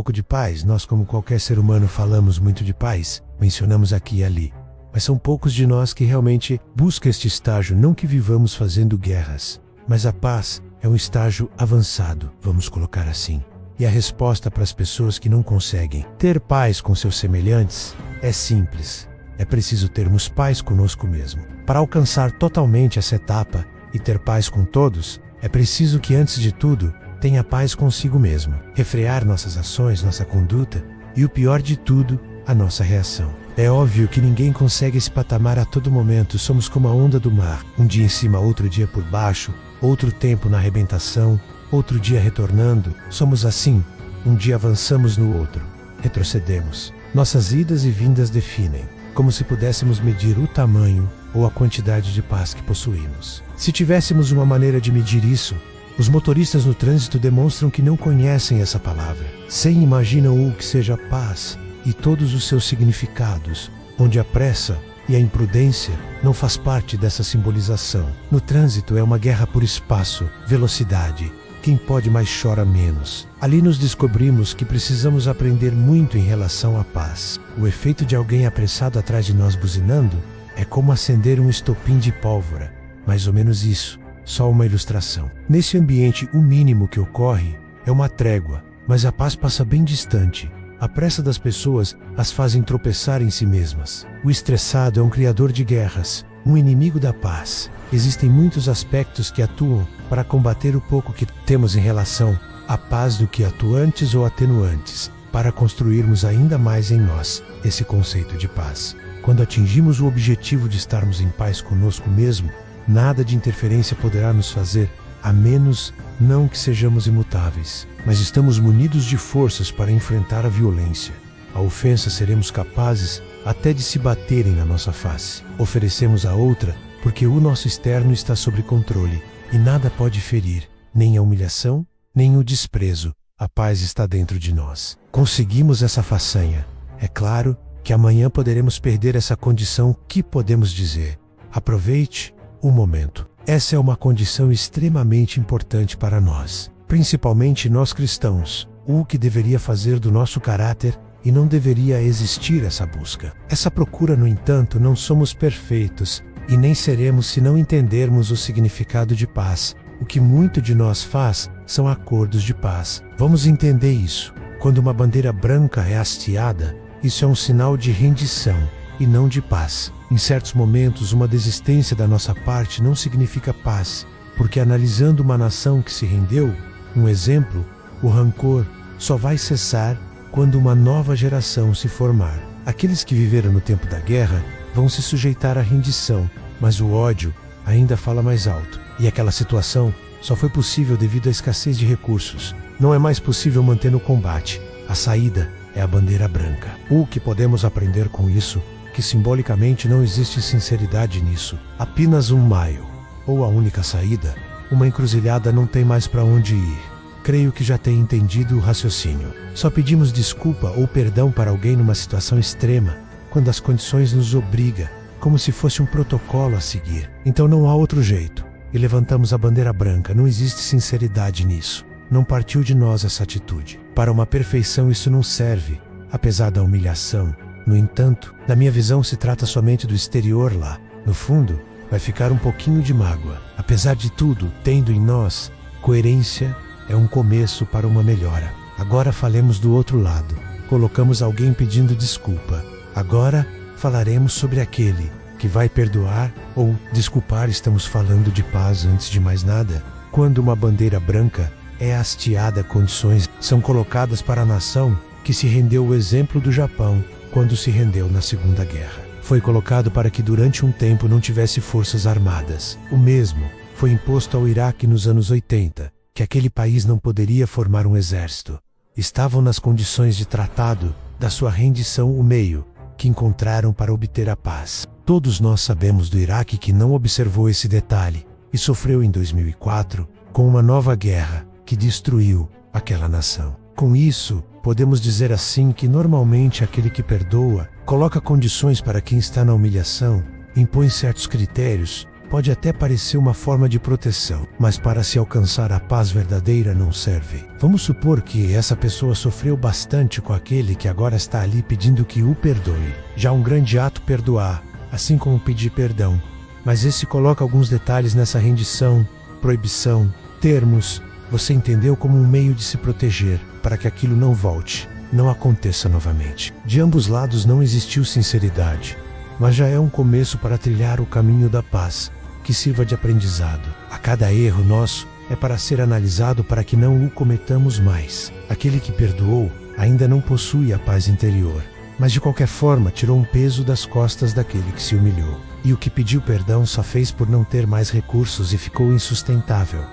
pouco de paz. Nós, como qualquer ser humano, falamos muito de paz, mencionamos aqui e ali. Mas são poucos de nós que realmente buscam este estágio, não que vivamos fazendo guerras. Mas a paz é um estágio avançado, vamos colocar assim. E a resposta para as pessoas que não conseguem ter paz com seus semelhantes é simples. É preciso termos paz conosco mesmo. Para alcançar totalmente essa etapa e ter paz com todos, é preciso que, antes de tudo, tenha paz consigo mesmo. Refrear nossas ações, nossa conduta e, o pior de tudo, a nossa reação. É óbvio que ninguém consegue esse patamar a todo momento. Somos como a onda do mar. Um dia em cima, outro dia por baixo, outro tempo na arrebentação, outro dia retornando. Somos assim. Um dia avançamos no outro. Retrocedemos. Nossas idas e vindas definem, como se pudéssemos medir o tamanho ou a quantidade de paz que possuímos. Se tivéssemos uma maneira de medir isso, os motoristas no trânsito demonstram que não conhecem essa palavra. Sem imaginam o que seja paz e todos os seus significados, onde a pressa e a imprudência não faz parte dessa simbolização. No trânsito é uma guerra por espaço, velocidade. Quem pode mais chora menos. Ali nos descobrimos que precisamos aprender muito em relação à paz. O efeito de alguém apressado atrás de nós buzinando é como acender um estopim de pólvora. Mais ou menos isso, só uma ilustração. Nesse ambiente, o mínimo que ocorre é uma trégua, mas a paz passa bem distante. A pressa das pessoas as fazem tropeçar em si mesmas. O estressado é um criador de guerras, um inimigo da paz. Existem muitos aspectos que atuam para combater o pouco que temos em relação à paz do que atuantes ou atenuantes, para construirmos ainda mais em nós esse conceito de paz. Quando atingimos o objetivo de estarmos em paz conosco mesmo, nada de interferência poderá nos fazer, a menos não que sejamos imutáveis, mas estamos munidos de forças para enfrentar a violência. A ofensa seremos capazes até de se baterem na nossa face. Oferecemos a outra porque o nosso externo está sob controle e nada pode ferir, nem a humilhação, nem o desprezo. A paz está dentro de nós. Conseguimos essa façanha. É claro que amanhã poderemos perder essa condição. O que podemos dizer? Aproveite o momento. Essa é uma condição extremamente importante para nós, principalmente nós cristãos, o que deveria fazer do nosso caráter e não deveria existir essa busca. Essa procura, no entanto, não somos perfeitos e nem seremos se não entendermos o significado de paz. O que muito de nós faz são acordos de paz. Vamos entender isso. Quando uma bandeira branca é hasteada, isso é um sinal de rendição e não de paz. Em certos momentos, uma desistência da nossa parte não significa paz, porque analisando uma nação que se rendeu, um exemplo, o rancor só vai cessar quando uma nova geração se formar. Aqueles que viveram no tempo da guerra vão se sujeitar à rendição, mas o ódio ainda fala mais alto. E aquela situação só foi possível devido à escassez de recursos. Não é mais possível manter no combate. A saída é a bandeira branca. O que podemos aprender com isso? Que simbolicamente não existe sinceridade nisso. Apenas um maio, ou a única saída, uma encruzilhada não tem mais para onde ir. Creio que já tem entendido o raciocínio. Só pedimos desculpa ou perdão para alguém numa situação extrema, quando as condições nos obrigam, como se fosse um protocolo a seguir. Então não há outro jeito. E levantamos a bandeira branca. Não existe sinceridade nisso. Não partiu de nós essa atitude. Para uma perfeição isso não serve, apesar da humilhação. No entanto, na minha visão se trata somente do exterior lá. No fundo, vai ficar um pouquinho de mágoa. Apesar de tudo, tendo em nós, coerência é um começo para uma melhora. Agora falemos do outro lado. Colocamos alguém pedindo desculpa. Agora falaremos sobre aquele que vai perdoar ou desculpar. Estamos falando de paz antes de mais nada. Quando uma bandeira branca é hasteada, condições são colocadas para a nação que se rendeu. O exemplo do Japão, quando se rendeu na Segunda Guerra. Foi colocado para que durante um tempo não tivesse forças armadas. O mesmo foi imposto ao Iraque nos anos 80, que aquele país não poderia formar um exército. Estavam nas condições de tratado da sua rendição o meio que encontraram para obter a paz. Todos nós sabemos do Iraque que não observou esse detalhe e sofreu em 2004 com uma nova guerra que destruiu aquela nação. Com isso, podemos dizer assim que normalmente aquele que perdoa coloca condições para quem está na humilhação, impõe certos critérios pode até parecer uma forma de proteção, mas para se alcançar a paz verdadeira não serve. Vamos supor que essa pessoa sofreu bastante com aquele que agora está ali pedindo que o perdoe. Já um grande ato perdoar, assim como pedir perdão. Mas esse coloca alguns detalhes nessa rendição, proibição, termos. Você entendeu como um meio de se proteger, para que aquilo não volte, não aconteça novamente. De ambos lados não existiu sinceridade, mas já é um começo para trilhar o caminho da paz, que sirva de aprendizado. A cada erro nosso é para ser analisado para que não o cometamos mais. Aquele que perdoou ainda não possui a paz interior, mas de qualquer forma tirou um peso das costas daquele que se humilhou. E o que pediu perdão só fez por não ter mais recursos e ficou insustentável.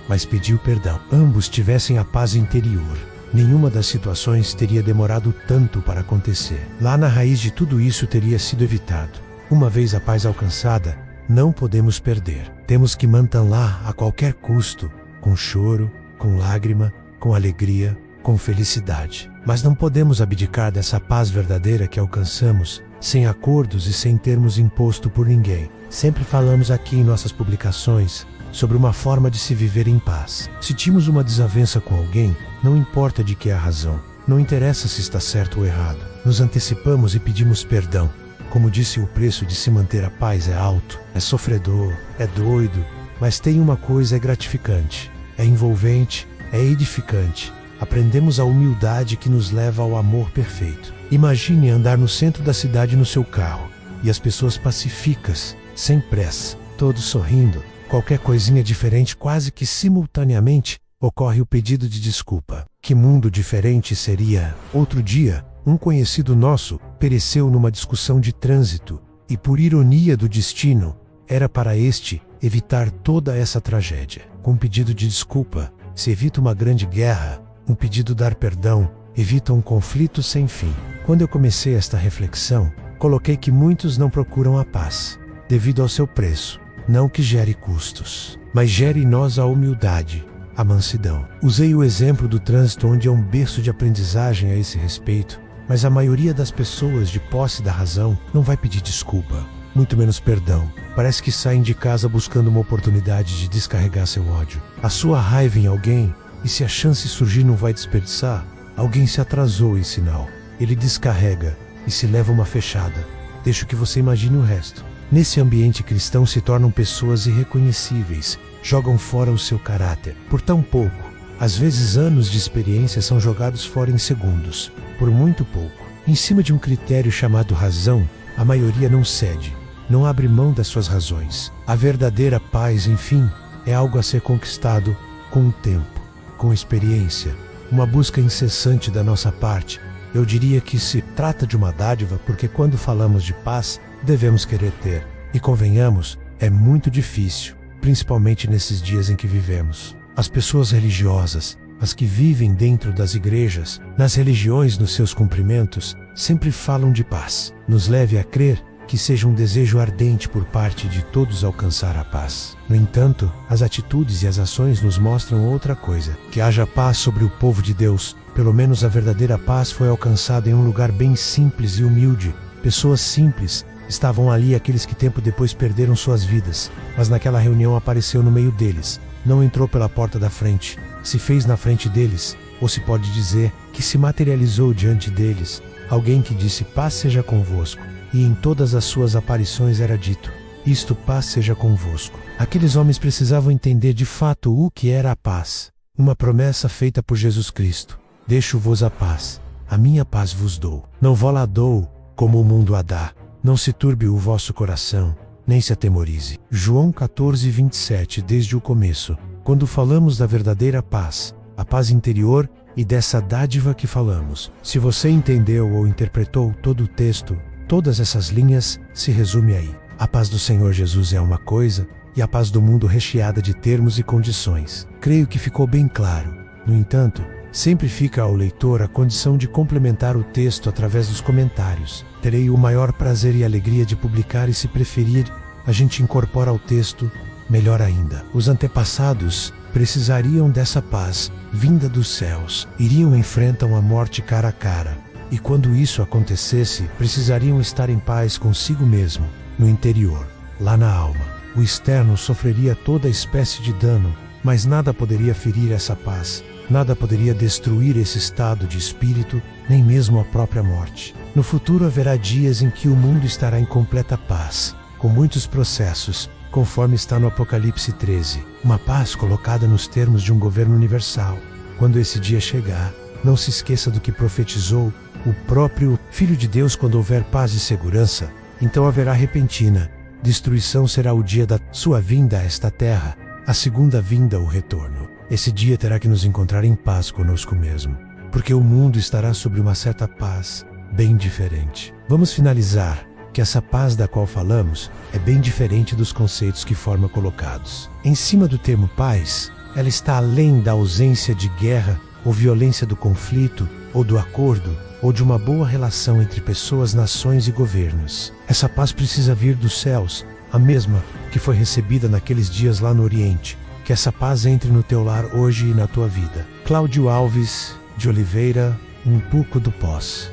Mas pediu perdão. Ambos tivessem a paz interior. Nenhuma das situações teria demorado tanto para acontecer. Lá na raiz de tudo isso teria sido evitado. Uma vez a paz alcançada, não podemos perder. Temos que mantê-la a qualquer custo, com choro, com lágrima, com alegria, com felicidade. Mas não podemos abdicar dessa paz verdadeira que alcançamos, sem acordos e sem termos imposto por ninguém. Sempre falamos aqui em nossas publicações sobre uma forma de se viver em paz. Se tínhamos uma desavença com alguém, não importa de que é a razão, não interessa se está certo ou errado. Nos antecipamos e pedimos perdão. Como disse, o preço de se manter a paz é alto, é sofredor, é doido, mas tem uma coisa: é gratificante, é envolvente, é edificante. Aprendemos a humildade que nos leva ao amor perfeito. Imagine andar no centro da cidade no seu carro, e as pessoas pacíficas, sem pressa, todos sorrindo. Qualquer coisinha diferente, quase que simultaneamente, ocorre o pedido de desculpa. Que mundo diferente seria? Outro dia, um conhecido nosso pereceu numa discussão de trânsito, e por ironia do destino, era para este evitar toda essa tragédia. Com um pedido de desculpa, se evita uma grande guerra. Um pedido dar perdão evita um conflito sem fim. Quando eu comecei esta reflexão, coloquei que muitos não procuram a paz, devido ao seu preço. Não que gere custos, mas gere em nós a humildade, a mansidão. Usei o exemplo do trânsito, onde é um berço de aprendizagem a esse respeito, mas a maioria das pessoas de posse da razão não vai pedir desculpa, muito menos perdão. Parece que saem de casa buscando uma oportunidade de descarregar seu ódio, a sua raiva em alguém, e se a chance surgir não vai desperdiçar. Alguém se atrasou em sinal, ele descarrega e se leva uma fechada. Deixo que você imagine o resto. Nesse ambiente cristão se tornam pessoas irreconhecíveis, jogam fora o seu caráter. Por tão pouco, às vezes anos de experiência são jogados fora em segundos, por muito pouco. Em cima de um critério chamado razão, a maioria não cede, não abre mão das suas razões. A verdadeira paz, enfim, é algo a ser conquistado com o tempo, com experiência, uma busca incessante da nossa parte. Eu diria que se trata de uma dádiva, porque quando falamos de paz, devemos querer ter. E convenhamos, é muito difícil, principalmente nesses dias em que vivemos. As pessoas religiosas, as que vivem dentro das igrejas, nas religiões, nos seus cumprimentos, sempre falam de paz. Nos leve a crer que seja um desejo ardente por parte de todos alcançar a paz. No entanto, as atitudes e as ações nos mostram outra coisa: que haja paz sobre o povo de Deus. Pelo menos a verdadeira paz foi alcançada em um lugar bem simples e humilde. Pessoas simples estavam ali, aqueles que tempo depois perderam suas vidas, mas naquela reunião apareceu no meio deles. Não entrou pela porta da frente, se fez na frente deles, ou se pode dizer que se materializou diante deles. Alguém que disse: paz seja convosco. E em todas as suas aparições era dito: isto, paz seja convosco. Aqueles homens precisavam entender de fato o que era a paz. Uma promessa feita por Jesus Cristo: deixo-vos a paz, a minha paz vos dou. Não vou-la dou, como o mundo a dá. Não se turbe o vosso coração, nem se atemorize. João 14:27. Desde o começo, quando falamos da verdadeira paz, a paz interior e dessa dádiva que falamos, se você entendeu ou interpretou todo o texto, todas essas linhas, se resume aí: a paz do Senhor Jesus é uma coisa, e a paz do mundo recheada de termos e condições. Creio que ficou bem claro. No entanto, sempre fica ao leitor a condição de complementar o texto através dos comentários. Terei o maior prazer e alegria de publicar, e se preferir, a gente incorpora ao texto, melhor ainda. Os antepassados precisariam dessa paz, vinda dos céus. Iriam enfrentar a morte cara a cara. E quando isso acontecesse, precisariam estar em paz consigo mesmo, no interior, lá na alma. O externo sofreria toda espécie de dano, mas nada poderia ferir essa paz, nada poderia destruir esse estado de espírito, nem mesmo a própria morte. No futuro haverá dias em que o mundo estará em completa paz, com muitos processos, conforme está no Apocalipse 13, uma paz colocada nos termos de um governo universal. Quando esse dia chegar, não se esqueça do que profetizou o próprio Filho de Deus: quando houver paz e segurança, então haverá repentina destruição, será o dia da sua vinda a esta terra, a segunda vinda, o retorno. Esse dia terá que nos encontrar em paz conosco mesmo, porque o mundo estará sobre uma certa paz bem diferente. Vamos finalizar que essa paz da qual falamos é bem diferente dos conceitos que foram colocados. Em cima do termo paz, ela está além da ausência de guerra ou violência, do conflito ou do acordo, ou de uma boa relação entre pessoas, nações e governos. Essa paz precisa vir dos céus, a mesma que foi recebida naqueles dias lá no Oriente. Que essa paz entre no teu lar hoje e na tua vida. Cláudio Alves de Oliveira, um pouco do pós.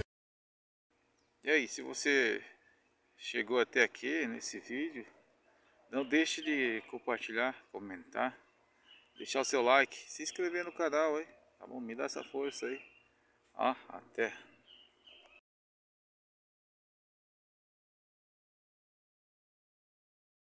E aí, se você chegou até aqui nesse vídeo, não deixe de compartilhar, comentar, deixar o seu like, se inscrever no canal, hein? Tá bom? Me dá essa força aí. Até.